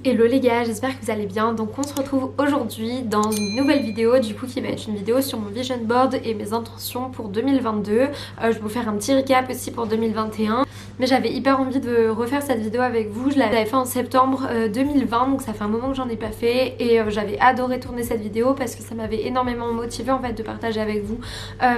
Hello les gars, j'espère que vous allez bien. Donc on se retrouve aujourd'hui dans une nouvelle vidéo du coup qui va être une vidéo sur mon vision board et mes intentions pour 2022. Je vais vous faire un petit recap aussi pour 2021. Mais j'avais hyper envie de refaire cette vidéo avec vous. Je l'avais fait en septembre 2020, donc ça fait un moment que j'en ai pas fait. Et j'avais adoré tourner cette vidéo parce que ça m'avait énormément motivée en fait de partager avec vous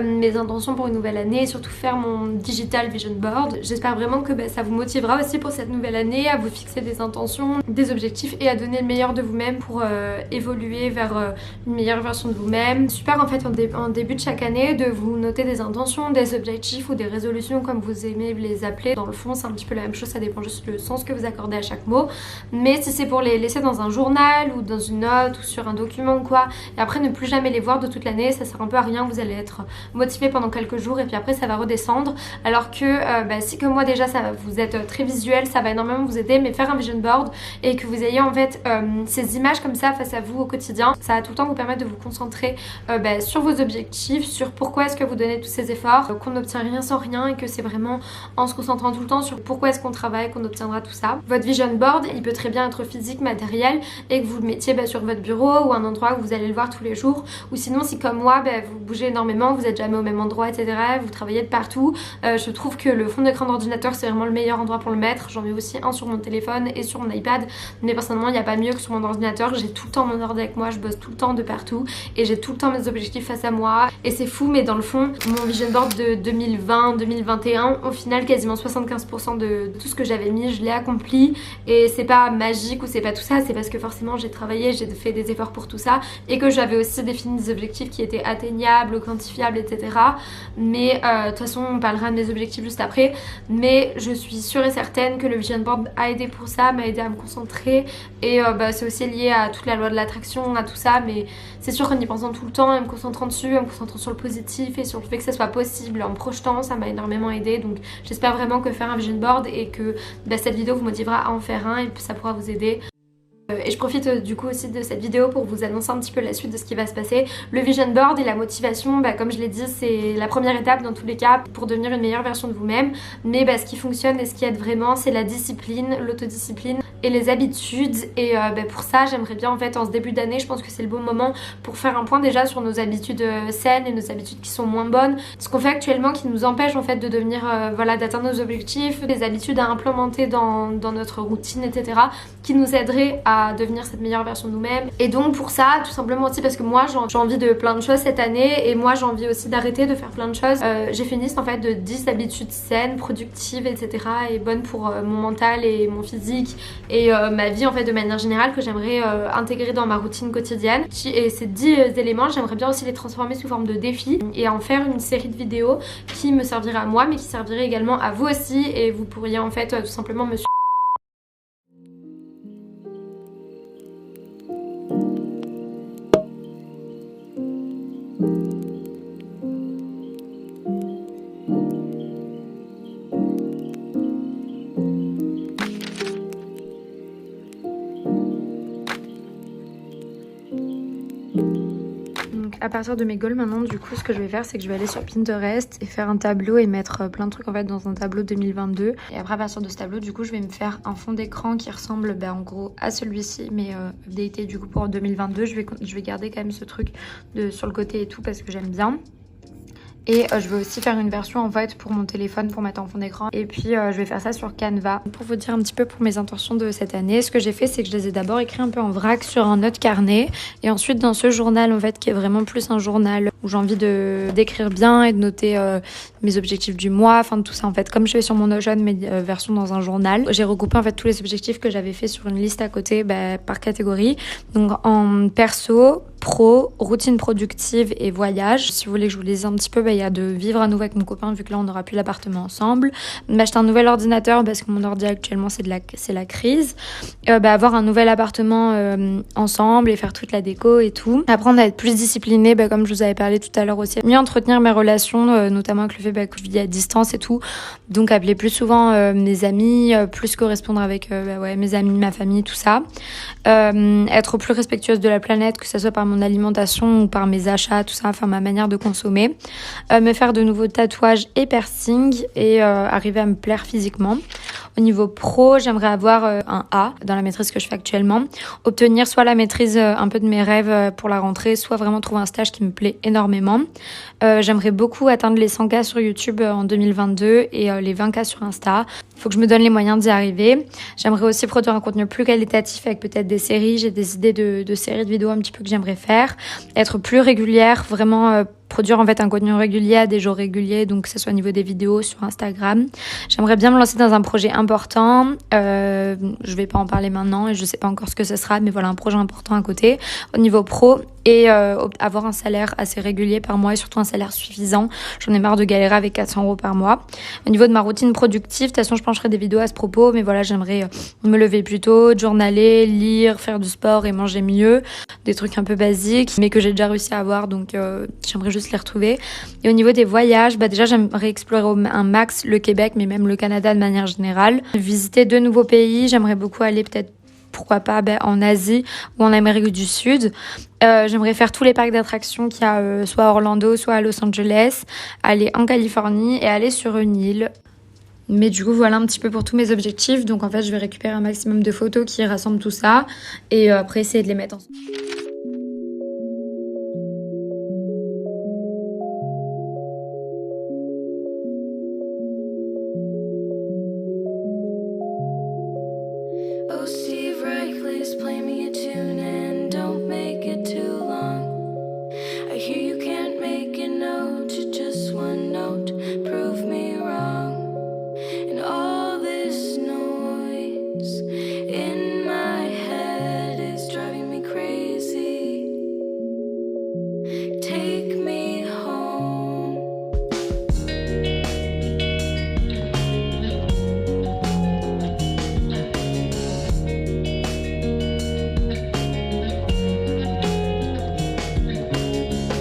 mes intentions pour une nouvelle année et surtout faire mon digital vision board. J'espère vraiment que ça vous motivera aussi pour cette nouvelle année à vous fixer des intentions, des objectifs et à donner le meilleur de vous-même pour évoluer vers une meilleure version de vous-même. Super en fait en début de chaque année de vous noter des intentions, des objectifs ou des résolutions comme vous aimez les appeler. Dans le fond c'est un petit peu la même chose, ça dépend juste le sens que vous accordez à chaque mot. Mais si c'est pour les laisser dans un journal ou dans une note ou sur un document ou quoi, et après ne plus jamais les voir de toute l'année, ça sert un peu à rien. Vous allez être motivé pendant quelques jours et puis après ça va redescendre. Alors que si comme moi déjà vous êtes très visuel, ça va énormément vous aider. Mais faire un vision board et que vous ayez en fait ces images comme ça face à vous au quotidien, ça va tout le temps vous permettre de vous concentrer sur vos objectifs, sur pourquoi est-ce que vous donnez tous ces efforts, qu'on n'obtient rien sans rien et que c'est vraiment en se concentrant tout le temps sur pourquoi est-ce qu'on travaille qu'on obtiendra tout ça. Votre vision board il peut très bien être physique, matériel et que vous le mettiez sur votre bureau ou un endroit où vous allez le voir tous les jours, ou sinon si comme moi vous bougez énormément, vous êtes jamais au même endroit etc, vous travaillez de partout, je trouve que le fond d'écran d'ordinateur c'est vraiment le meilleur endroit pour le mettre. J'en mets aussi un sur mon téléphone et sur mon iPad, mais personnellement il n'y a pas mieux que sur mon ordinateur. J'ai tout le temps mon ordi avec moi, je bosse tout le temps de partout et j'ai tout le temps mes objectifs face à moi et c'est fou. Mais dans le fond mon vision board de 2020-2021, au final quasiment 75% de tout ce que j'avais mis je l'ai accompli. Et c'est pas magique ou c'est pas tout ça, c'est parce que forcément j'ai travaillé, j'ai fait des efforts pour tout ça et que j'avais aussi défini des objectifs qui étaient atteignables, quantifiables etc. Mais de toute façon on parlera de mes objectifs juste après. Mais je suis sûre et certaine que le vision board a aidé pour ça, m'a aidé à me concentrer. Et c'est aussi lié à toute la loi de l'attraction, à tout ça. Mais c'est sûr qu'en y pensant tout le temps, en me concentrant dessus, en me concentrant sur le positif et sur le fait que ça soit possible, en me projetant, ça m'a énormément aidé. Donc j'espère vraiment que faire un vision board et que cette vidéo vous motivera à en faire un et ça pourra vous aider. Et je profite du coup aussi de cette vidéo pour vous annoncer un petit peu la suite de ce qui va se passer. Le vision board et la motivation, comme je l'ai dit, c'est la première étape dans tous les cas pour devenir une meilleure version de vous-même. Mais ce qui fonctionne et ce qui aide vraiment, c'est la discipline, l'autodiscipline et les habitudes. Et pour ça, j'aimerais bien en fait en ce début d'année, je pense que c'est le bon moment pour faire un point déjà sur nos habitudes saines et nos habitudes qui sont moins bonnes. Ce qu'on fait actuellement qui nous empêche en fait de devenir, d'atteindre nos objectifs, des habitudes à implémenter dans notre routine, etc. qui nous aideraient à devenir cette meilleure version de nous-mêmes. Et donc pour ça, tout simplement aussi parce que moi j'ai envie de plein de choses cette année et moi j'ai envie aussi d'arrêter de faire plein de choses. J'ai fait une liste en fait de 10 habitudes saines, productives, etc. et bonnes pour mon mental et mon physique et ma vie en fait de manière générale que j'aimerais intégrer dans ma routine quotidienne. Et ces 10 éléments, j'aimerais bien aussi les transformer sous forme de défis et en faire une série de vidéos qui me servirait à moi mais qui servirait également à vous aussi et vous pourriez en fait tout simplement me suivre. À partir de mes goals maintenant, du coup ce que je vais faire c'est que je vais aller sur Pinterest et faire un tableau et mettre plein de trucs en fait dans un tableau 2022. Et après à partir de ce tableau du coup je vais me faire un fond d'écran qui ressemble en gros à celui-ci mais updaté du coup pour 2022. Je vais garder quand même ce truc sur le côté et tout parce que j'aime bien. Et je vais aussi faire une version en fait pour mon téléphone pour mettre en fond d'écran. Et puis je vais faire ça sur Canva. Pour vous dire un petit peu pour mes intentions de cette année, ce que j'ai fait c'est que je les ai d'abord écrits un peu en vrac sur un autre carnet. Et ensuite dans ce journal en fait qui est vraiment plus un journal où j'ai envie d'écrire bien et de noter mes objectifs du mois, enfin tout ça en fait. Comme je fais sur mon Notion mais version dans un journal. J'ai recoupé en fait tous les objectifs que j'avais fait sur une liste à côté par catégorie. Donc en perso, pro, routine productive et voyage. Si vous voulez que je vous lise un petit peu, il y a de vivre à nouveau avec mon copain vu que là on n'aura plus l'appartement ensemble. M'acheter un nouvel ordinateur parce que mon ordi actuellement c'est la crise. Avoir un nouvel appartement ensemble et faire toute la déco et tout. Apprendre à être plus disciplinée, comme je vous avais parlé tout à l'heure aussi. Mieux entretenir mes relations, notamment avec le fait que je vis à distance et tout. Donc appeler plus souvent mes amis, plus correspondre avec mes amis, ma famille, tout ça. Être plus respectueuse de la planète, que ce soit par mon alimentation ou par mes achats, tout ça, enfin ma manière de consommer. Me faire de nouveaux tatouages et piercings et arriver à me plaire physiquement. Au niveau pro, j'aimerais avoir un A dans la maîtrise que je fais actuellement. Obtenir soit la maîtrise un peu de mes rêves pour la rentrée, soit vraiment trouver un stage qui me plaît énormément. J'aimerais beaucoup atteindre les 100K sur YouTube en 2022 et les 20K sur Insta. Il faut que je me donne les moyens d'y arriver. J'aimerais aussi produire un contenu plus qualitatif avec peut-être des séries. J'ai des idées de séries de vidéos un petit peu que j'aimerais faire. Être plus régulière, vraiment produire en fait un contenu régulier à des jours réguliers, donc que ce soit au niveau des vidéos sur Instagram. J'aimerais bien me lancer dans un projet important. Je vais pas en parler maintenant et je sais pas encore ce que ce sera, mais voilà, un projet important à côté au niveau pro et avoir un salaire assez régulier par mois et surtout un salaire suffisant. J'en ai marre de galérer avec 400 € par mois. Au niveau de ma routine productive, de toute façon je pencherai des vidéos à ce propos, mais voilà, j'aimerais me lever plus tôt, journaler, lire, faire du sport et manger mieux. Des trucs un peu basiques, mais que j'ai déjà réussi à avoir, donc j'aimerais juste les retrouver. Et au niveau des voyages, déjà j'aimerais explorer un max le Québec, mais même le Canada de manière générale. Visiter 2 nouveaux pays, j'aimerais beaucoup aller peut-être, pourquoi pas, en Asie ou en Amérique du Sud. J'aimerais faire tous les parcs d'attractions qu'il y a soit à Orlando, soit à Los Angeles, aller en Californie et aller sur une île. Mais du coup, voilà un petit peu pour tous mes objectifs. Donc en fait, je vais récupérer un maximum de photos qui rassemblent tout ça et après essayer de les mettre ensemble. Oh, Steve Reich, please play me a tune and don't make it too long. I hear you can't make a note to just one note. Prove me wrong. And all this noise in my head is driving me crazy. Take me home.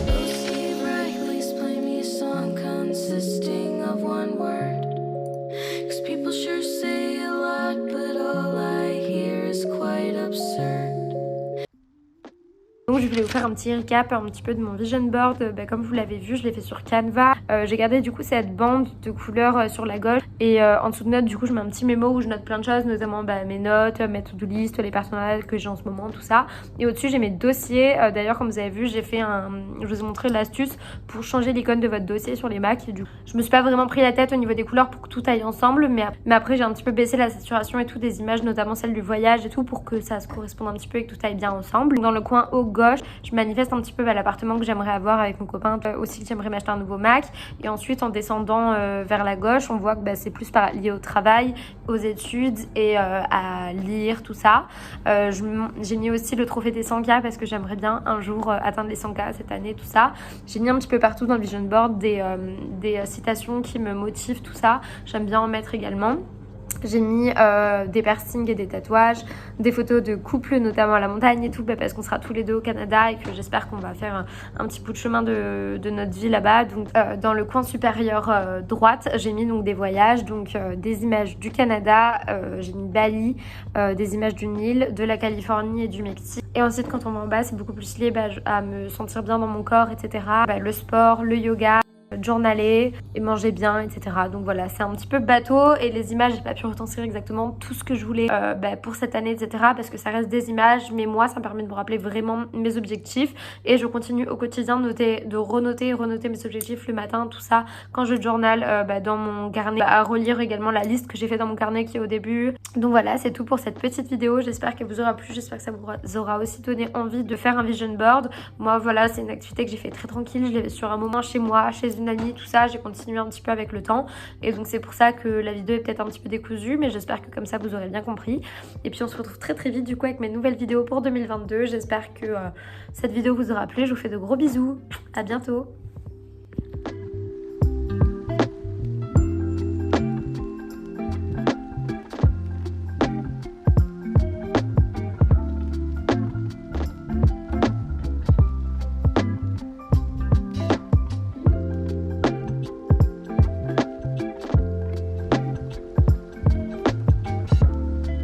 Oh, Steve Reich, please play me a song consisting of one word. 'Cause people sure say a lot, but all I hear is quite absurd. Donc je voulais vous faire un petit recap un petit peu de mon vision board. Comme vous l'avez vu, je l'ai fait sur Canva. J'ai gardé du coup cette bande de couleurs sur la gauche et en dessous de notes du coup je mets un petit mémo où je note plein de choses, notamment mes notes, mes to-do list, les partenariats que j'ai en ce moment, tout ça. Et au-dessus j'ai mes dossiers. D'ailleurs comme vous avez vu, j'ai fait je vous ai montré l'astuce pour changer l'icône de votre dossier sur les Mac. Et du coup, je me suis pas vraiment pris la tête au niveau des couleurs pour que tout aille ensemble, mais après j'ai un petit peu baissé la saturation et tout des images, notamment celle du voyage et tout, pour que ça se corresponde un petit peu et que tout aille bien ensemble. Dans le coin haut gauche, je manifeste un petit peu l'appartement que j'aimerais avoir avec mon copain, aussi que j'aimerais m'acheter un nouveau Mac. Et ensuite en descendant vers la gauche, on voit que c'est plus lié au travail, aux études et à lire, tout ça. J'ai mis aussi le trophée des 100K parce que j'aimerais bien un jour atteindre les 100K cette année, tout ça. J'ai mis un petit peu partout dans le vision board des citations qui me motivent, tout ça. J'aime bien en mettre également. J'ai mis des piercings et des tatouages, des photos de couple, notamment à la montagne et tout, parce qu'on sera tous les deux au Canada et que j'espère qu'on va faire un petit bout de chemin de notre vie là-bas. Donc dans le coin supérieur droite, j'ai mis donc des voyages, donc des images du Canada, j'ai mis Bali, des images d'une île, de la Californie et du Mexique. Et ensuite quand on va en bas, c'est beaucoup plus lié à me sentir bien dans mon corps, etc. Le sport, le yoga, journaler et manger bien, etc. Donc voilà, c'est un petit peu bateau et les images, j'ai pas pu retranscrire exactement tout ce que je voulais pour cette année, etc. parce que ça reste des images, mais moi ça me permet de me rappeler vraiment mes objectifs et je continue au quotidien de renoter mes objectifs le matin, tout ça, quand je journal dans mon carnet, à relire également la liste que j'ai fait dans mon carnet qui est au début. Donc voilà, c'est tout pour cette petite vidéo, j'espère qu'elle vous aura plu, j'espère que ça vous aura aussi donné envie de faire un vision board. Moi voilà, c'est une activité que j'ai fait très tranquille, je l'ai fait sur un moment chez moi, chez une compagnie, tout ça, j'ai continué un petit peu avec le temps et donc c'est pour ça que la vidéo est peut-être un petit peu décousue, mais j'espère que comme ça vous aurez bien compris. Et puis on se retrouve très vite du coup avec mes nouvelles vidéos pour 2022. J'espère que cette vidéo vous aura plu, je vous fais de gros bisous, à bientôt.